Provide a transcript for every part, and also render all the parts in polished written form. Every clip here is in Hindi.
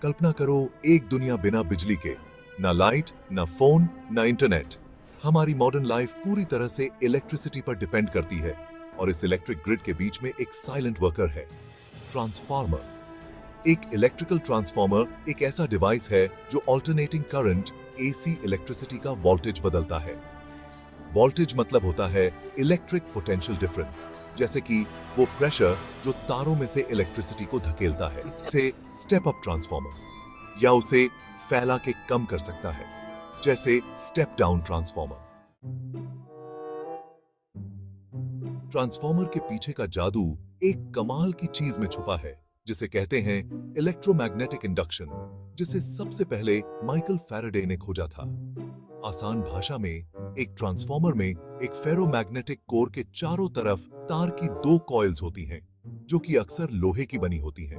कल्पना करो एक दुनिया बिना बिजली के, ना लाइट, ना फोन, ना इंटरनेट। हमारी मॉडर्न लाइफ पूरी तरह से इलेक्ट्रिसिटी पर डिपेंड करती है और इस इलेक्ट्रिक ग्रिड के बीच में एक साइलेंट वर्कर है, ट्रांसफार्मर। एक इलेक्ट्रिकल ट्रांसफार्मर एक ऐसा डिवाइस है जो अल्टरनेटिंग करंट एसी इलेक्ट्रिसिटी का वोल्टेज बदलता है। वोल्टेज मतलब होता है इलेक्ट्रिक पोटेंशियल डिफरेंस, जैसे कि वो प्रेशर जो तारों में से इलेक्ट्रिसिटी को धकेलता है। इसे स्टेप अप ट्रांसफार्मर या उसे फैला के कम कर सकता है, जैसे स्टेप डाउन ट्रांसफार्मर। ट्रांसफार्मर के पीछे का जादू एक कमाल की चीज में छुपा है, जिसे कहते हैं इलेक्ट्रोमैग्नेटिक इंडक्शन, जिसे सबसे पहले माइकल फैराडे ने खोजा था। आसान भाषा में, एक ट्रांसफार्मर में एक फेरोमैग्नेटिक कोर के चारों तरफ तार की दो कॉइल्स होती हैं, जो कि अक्सर लोहे की बनी होती हैं।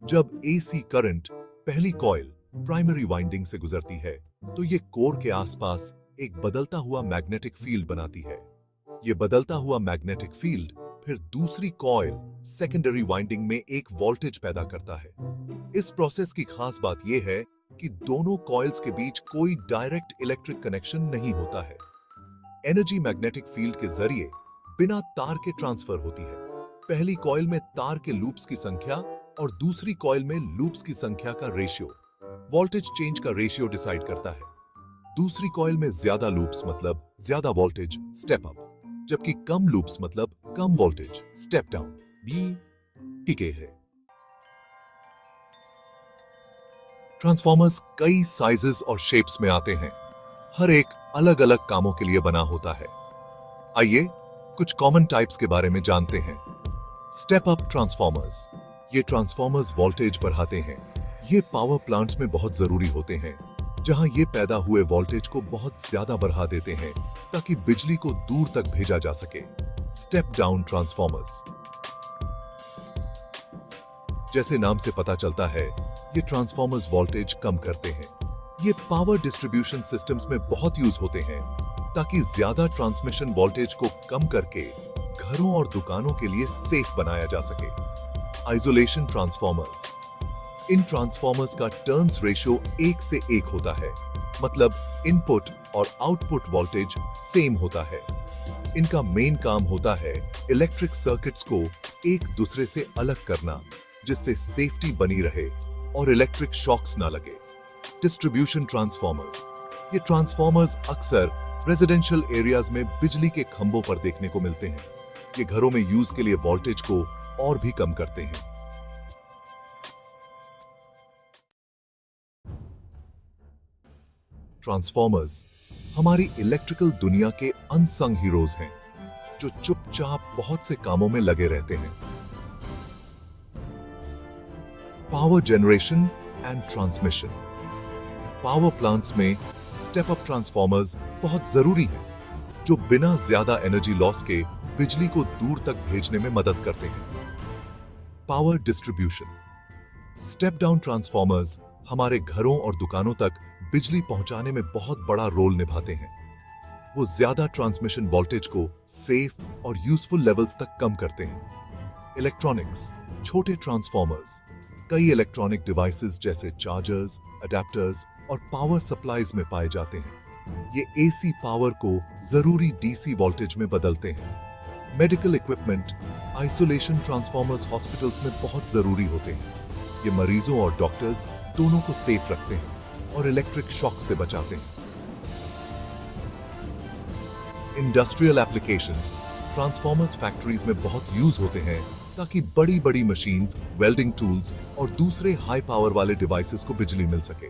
जब एसी करंट पहली कॉइल प्राइमरी वाइंडिंग से गुजरती है, तो ये कोर के आसपास एक बदलता हुआ मैग्नेटिक फील्ड बनाती है। ये बदलता हुआ मैग्नेटिक फील्ड फिर दूसरी कॉइल सेकेंडरी वाइंडिंग में एक वोल्टेज पैदा करता है। इस प्रोसेस की खास बात यह है कि दोनों कॉइल्स के बीच कोई डायरेक्ट इलेक्ट्रिक कनेक्शन नहीं होता है। एनर्जी मैग्नेटिक फील्ड के जरिए बिना तार के ट्रांसफर होती है। पहली कॉइल में तार के लूप्स की संख्या और दूसरी कॉइल में लूप्स की संख्या का रेशियो वोल्टेज चेंज का रेशियो डिसाइड करता है। दूसरी कॉइल में ज्यादा लूप्स मतलब ज्यादा वोल्टेज स्टेप अप, जबकि कम लूप्स मतलब कम वोल्टेज स्टेप डाउन। भी है। ट्रांसफॉर्मर्स कई साइजेस और शेप्स में आते हैं, हर एक अलग अलग कामों के लिए बना होता है। आइए कुछ कॉमन टाइप्स के बारे में जानते हैं। Step up transformers. ये ट्रांसफॉर्मर्स वोल्टेज बढ़ाते हैं। ये पावर प्लांट्स में बहुत जरूरी होते हैं, जहां ये पैदा हुए वोल्टेज को बहुत ज्यादा बढ़ा देते हैं ताकि बिजली को दूर तक भेजा जा सके। Step down transformers. जैसे नाम से पता चलता है, ये ट्रांसफॉर्मर्स वोल्टेज कम करते हैं। ये पावर डिस्ट्रीब्यूशन सिस्टम्स में बहुत यूज होते हैं ताकि ज्यादा ट्रांसमिशन वोल्टेज को कम करके घरों और दुकानों के लिए सेफ बनाया जा सके। Isolation transformers. इन ट्रांसफॉर्मर्स का टर्न्स रेशियो 1 से 1 होता है, मतलब इनपुट और आउटपुट वोल्टेज सेम होता है। इनका मेन काम होता है इलेक्ट्रिक सर्किट्स को एक दूसरे से अलग करना, जिससे सेफ्टी बनी रहे और इलेक्ट्रिक शॉक्स ना लगे। Distribution transformers. ये ट्रांसफॉर्मर्स अक्सर रेजिडेंशियल एरियाज में बिजली के खंभों पर देखने को मिलते हैं। ये घरों में यूज के लिए वोल्टेज को और भी कम करते हैं। ट्रांसफॉर्मर्स हमारी इलेक्ट्रिकल दुनिया के अनसंग हीरोज हैं, जो चुपचाप बहुत से कामों में लगे रहते हैं। Power generation and transmission. Power plants में स्टेप अप ट्रांसफॉर्मर्स बहुत जरूरी हैं, जो बिना ज्यादा एनर्जी लॉस के बिजली को दूर तक भेजने में मदद करते हैं। Power distribution. Step down transformers हमारे घरों और दुकानों तक बिजली पहुंचाने में बहुत बड़ा रोल निभाते हैं। वो ज्यादा ट्रांसमिशन वोल्टेज को सेफ और यूजफुल लेवल्स तक कम करते हैं। इलेक्ट्रॉनिक्स। छोटे ट्रांसफॉर्मर्स कई इलेक्ट्रॉनिक डिवाइसेस जैसे चार्जर्स, अडेप्टर्स और पावर सप्लाईज में पाए जाते हैं। ये एसी पावर को जरूरी डीसी वोल्टेज में बदलते हैं। Medical equipment. Isolation transformers hospitals में बहुत जरूरी होते हैं। ये मरीजों और डॉक्टर्स दोनों को सेफ रखते हैं और इलेक्ट्रिक शॉक से बचाते हैं। Industrial applications. ट्रांसफॉर्मर्स फैक्ट्रीज में बहुत यूज होते हैं ताकि बड़ी बड़ी मशीन्स, वेल्डिंग टूल्स और दूसरे हाई पावर वाले डिवाइसेस को बिजली मिल सके।